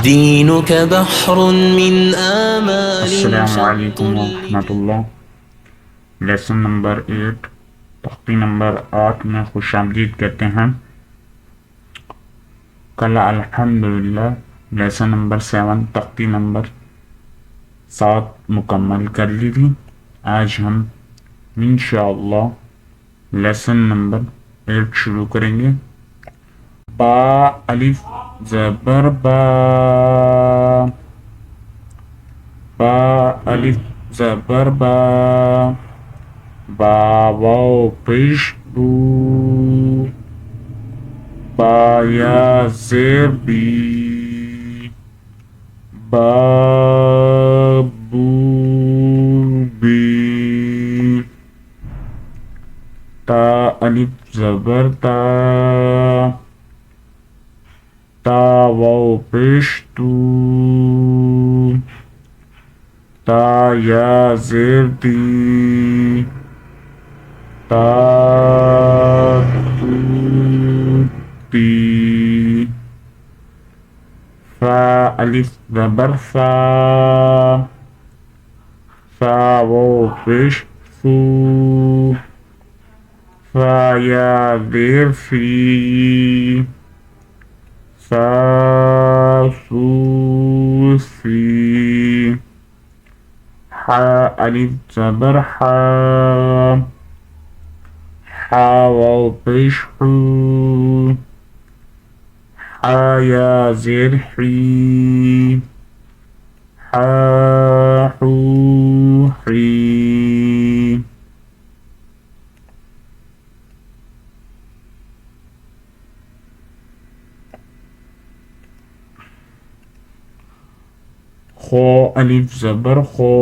دينك بحر من آمال السلام شط عليكم ورحمة الله। लेसन नंबर 8 तख्ती नंबर 8 में खुश आमदीद कहते हैं। कल अल्हम्दुलिल्लाह लेसन नंबर 7 तख्ती नंबर 7 मुकम्मल कर ली थी। आज हम इंशाअल्लाह लेसन नंबर 8 शुरू करेंगे। बा अलिफ ज़बर बा, बा अलिफ ज़बर बा, बा वाव पेश बू, बा या ज़ेर बी, बा बू बी, ता अलिफ ज़बर ता, ता वाव पेश तू, ता या ज़ेर दी, ता तू ती, फा अलिफ ज़बर फा, फा वाव पेश फू, फा या ज़ेर फी, फा सू सी, हा अलिफ ज़बर हा, हा वाव पेश हू, हा या ज़ेर ही, हा हू ही, खो अलिफ ज़बर खो,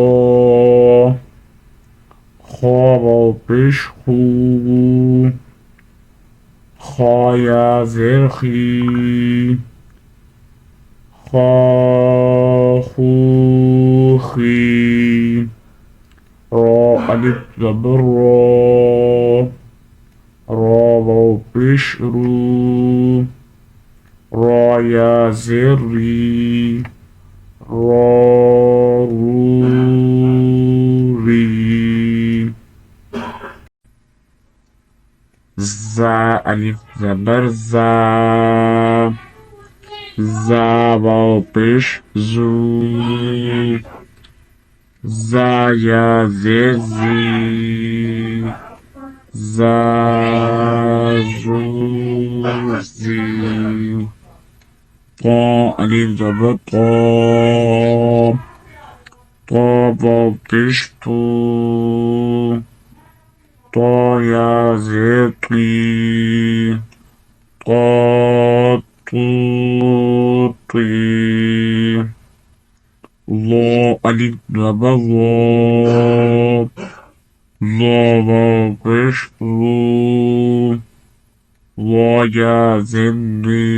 खो वाव पेश खू, खा या ज़ेर खी, खा खू खी, रा अलिफ ज़बर रा, रा वाव पेश रू, रा या ज़ेर री, रा रू री, ज़ा अलिफ ज़बर ज़ा, ज़ा वाव पेश ज़ू, ज़ा या ज़ेर ज़ी, ज़ा ज़ू ज़ी, ता अलिफ ज़बर ता, ता वाव पेश तू, ता या ज़ेर ती, ता तू ती, ला अलिफ ज़बर ला, ला वाव पेश लू, ला या ज़ेर ली,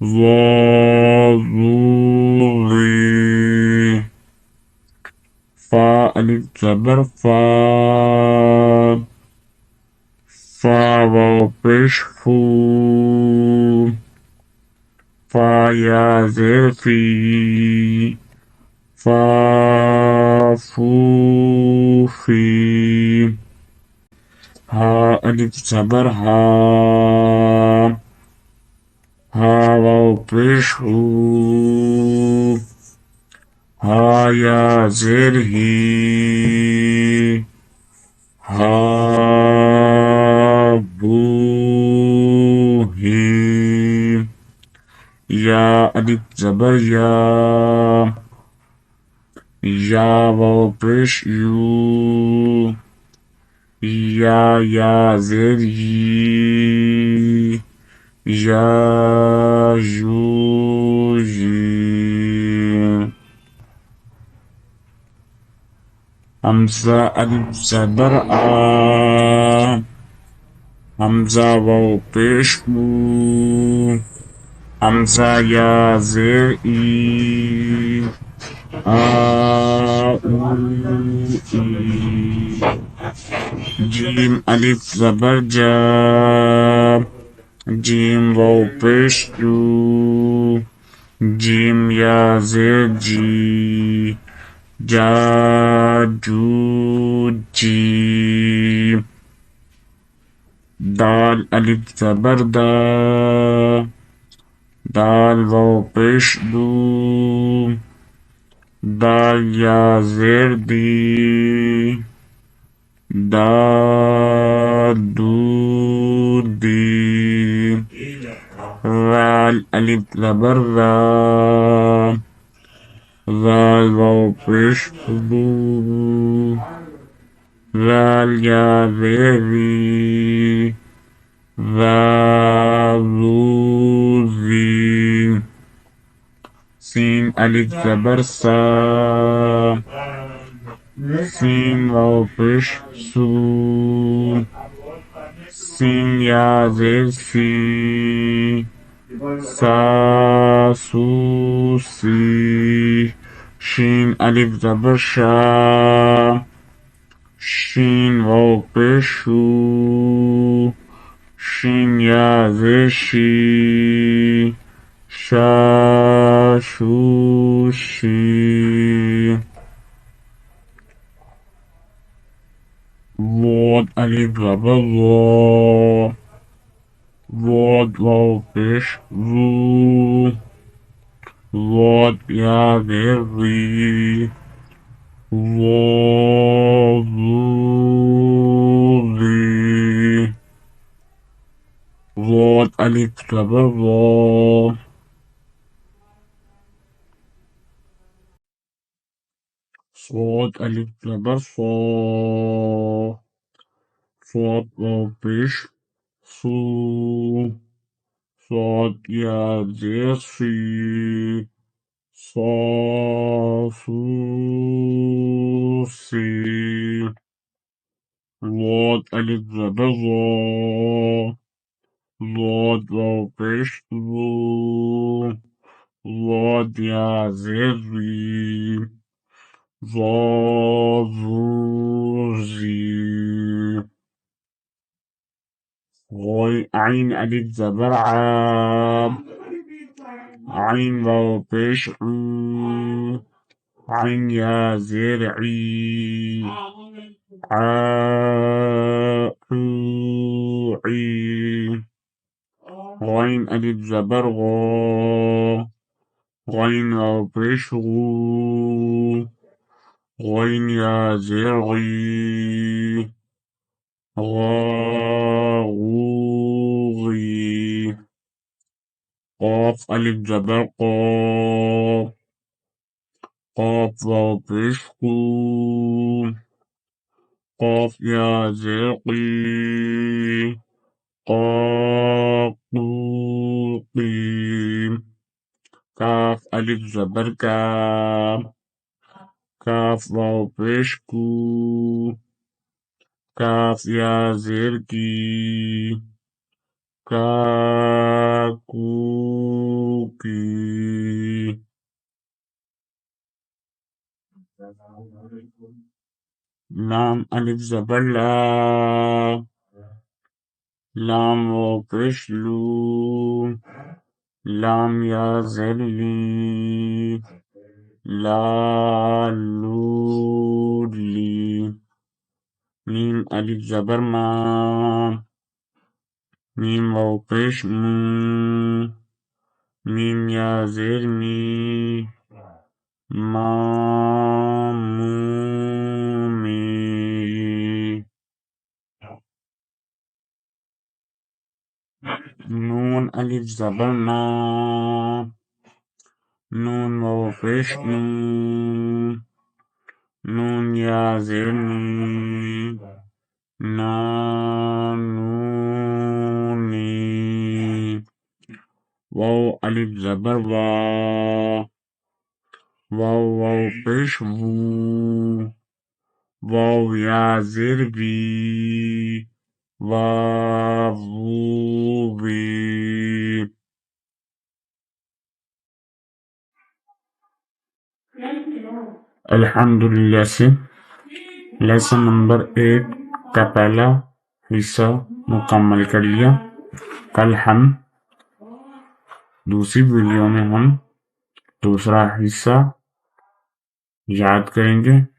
ला ज़ू ली, फा अलिफ ज़बर फा, फा वाव पेश फू, फा या ज़ेर फी, फा फू फी, हा अलिफ ज़बर हा, हा वाव पेश हू, हा या ज़ेर ही, हा बू ही, या अलिफ ज़बर या वाव पेश यू, या ज़ेर यी, या यू यी, हमज़ा अलिफ ज़बर आ, हमज़ा वाव पेश मू, हमज़ा या ज़ेर ई, आ ऊ ई, जीम अलिफ ज़बर जा, जीम वाव पेश जू, जीम या जेर जी, जा जू जी। दाल अलिफ जबर दा, दाल वाव पेश दू, दाल या जेर दी, दा दूध दी। राल अलिफ जबर रा, राल वाव पेश दू, राल या जेर री, रालूजी। सीन अलिफ जबर सा, सीन वाव पेश सू, सीन या जेर सी, सा सू सी। शीन अलिफ जबर शा, शीन वाव पेश शू, शीन या जेर शी, शा शू she. Wort alif jabr wo, wort waw pesh wu, wort ya zer ri, wo zu zi. Wort alif jabr wo, صاد ألف جبر صا، صاد واو پیش سو، صاد یا زیر سی، صا سو سی. ضاد ألف جبر ضا، ضاد واو پیش ضو، ضاد یا زیر ری، ضا ضو زی. غوي عين ألف زبر عام، عين واو پیش عو، عين يا زير عي، عي. غين ألف زبر غا، غين واو پیش غو، غين يا زير غي، غاغي. قاف ألف جبر قا، قاف واو پیش قو، قاف يا زير قي، قاقوقي. كاف ألف جبر كا، كاف واو پیش كو، كاف يا زير كي، كاكوكي. لام ألف زبر لا، لام واو پیش لو، لام يا زر لي، لا لو لي. ميم ألف زبر ما، ميم واو پیش مو، ميم يا زر مي، مامومي. نون ألف زبر نا، نون واو پیش نو، نون يا زر ني، نانوني. واو ألف زبر وا، واو واو پیش وو، واو يا زر بي، واو بي. الحمد لله से लेसन नंबर 1 का पहला हिस्सा मुकम्मल कर लिया। कल हम दूसरी वीडियो में हम दूसरा हिस्सा याद करेंगे।